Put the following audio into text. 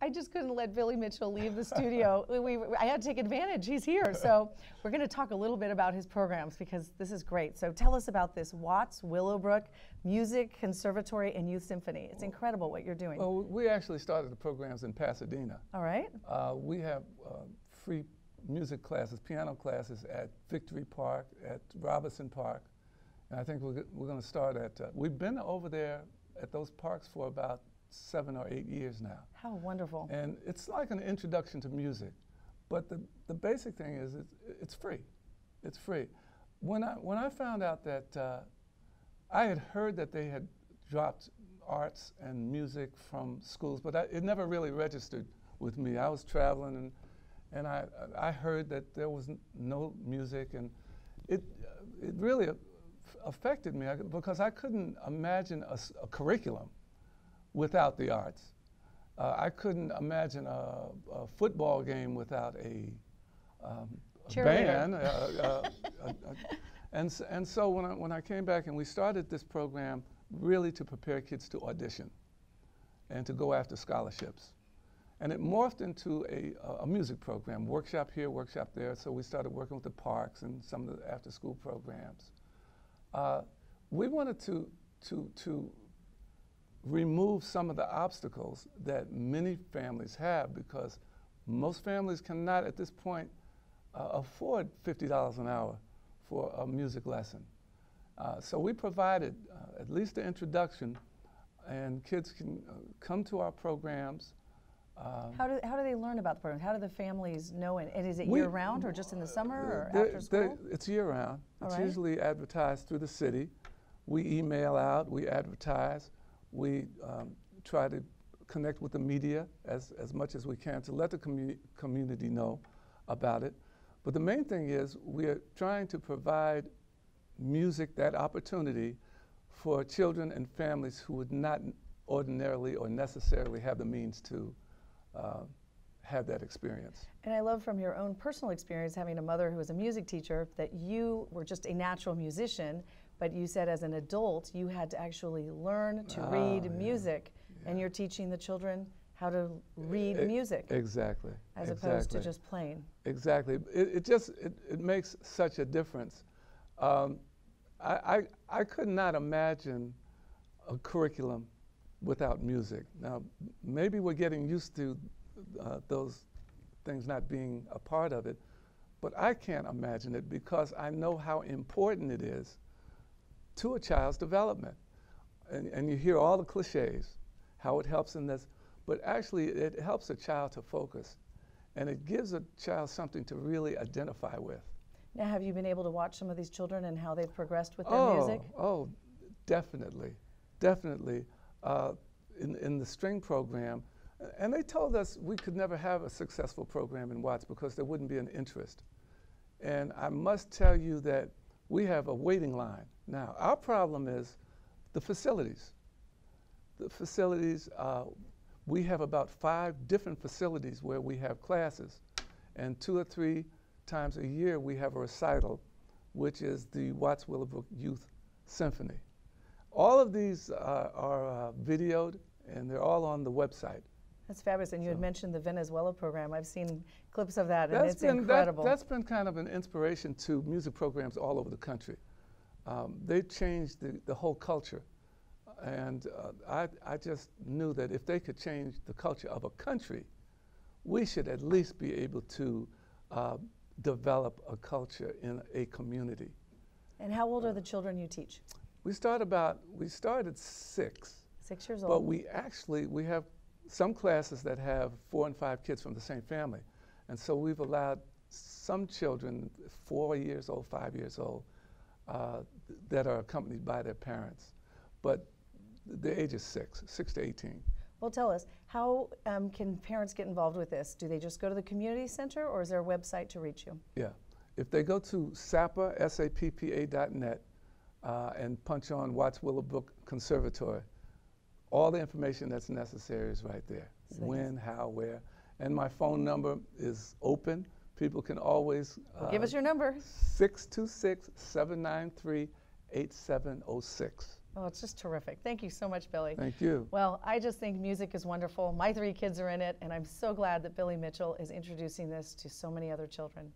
I just couldn't let Billy Mitchell leave the studio. I had to take advantage. He's here. So we're going to talk a little bit about his programs because this is great. So tell us about this Watts Willowbrook Music Conservatory and Youth Symphony. It's incredible what you're doing. Well, we actually started the programs in Pasadena. All right. We have free music classes, piano classes at Victory Park, at Robinson Park. And I think we're going to start at, we've been over there at those parks for about 7 or 8 years now. How wonderful. And it's like an introduction to music. But the basic thing is it's free. It's free. When I found out that I had heard that they had dropped arts and music from schools, but it never really registered with me. I was traveling and I heard that there was no music, and it really affected me because I couldn't imagine a curriculum without the arts. I couldn't imagine a football game without a band. And so when I came back and we started this program really to prepare kids to audition and to go after scholarships. And it morphed into a music program, workshop here, workshop there. So we started working with the parks and some of the after-school programs. We wanted to remove some of the obstacles that many families have, because most families cannot at this point afford $50 an hour for a music lesson. So we provided at least the introduction, and kids can come to our programs. How do they learn about the program? How do the families know it? And is it year-round or just in the summer or after school? It's year-round. It's right. usually advertised through the city. We email out, we advertise. We try to connect with the media as much as we can to let the community know about it. But the main thing is we are trying to provide music, that opportunity, for children and families who would not ordinarily or necessarily have the means to have that experience. And I love from your own personal experience, having a mother who was a music teacher, that you were just a natural musician, but you said as an adult you had to actually learn to read music, and you're teaching the children how to read music. Exactly. As opposed to just playing. Exactly. It makes such a difference. I could not imagine a curriculum without music. Now, maybe we're getting used to those things not being a part of it, but I can't imagine it because I know how important it is to a child's development. And you hear all the cliches, how it helps in this, but actually it helps a child to focus, and it gives a child something to really identify with. Now, have you been able to watch some of these children and how they've progressed with their music? Oh, definitely, definitely. In the string program, and they told us we could never have a successful program in Watts because there wouldn't be an interest. And I must tell you that we have a waiting line. Now, our problem is the facilities. The facilities, we have about 5 different facilities where we have classes, and 2 or 3 times a year we have a recital, which is the Watts Willowbrook Youth Symphony. All of these are videoed, and they're all on the website. That's fabulous. And you had mentioned the Venezuela program. I've seen clips of that, and it's incredible. That's been kind of an inspiration to music programs all over the country. They changed the whole culture. And I just knew that if they could change the culture of a country, we should at least be able to develop a culture in a community. And how old are the children you teach? We started 6. 6 years old. But we have some classes that have 4 and 5 kids from the same family. And so we've allowed some children, 4 years old, 5 years old, that are accompanied by their parents. But the age is 6 to 18. Well, tell us, how can parents get involved with this? Do they just go to the community center, or is there a website to reach you? Yeah. If they go to sappa.net and punch on Watts Willowbrook Conservatory, all the information that's necessary is right there. So when, how, where. And my phone number is open. People can always give us your number. 626-793-8706. Oh, it's just terrific. Thank you so much, Billy. Thank you. Well, I just think music is wonderful. My 3 kids are in it, and I'm so glad that Billy Mitchell is introducing this to so many other children.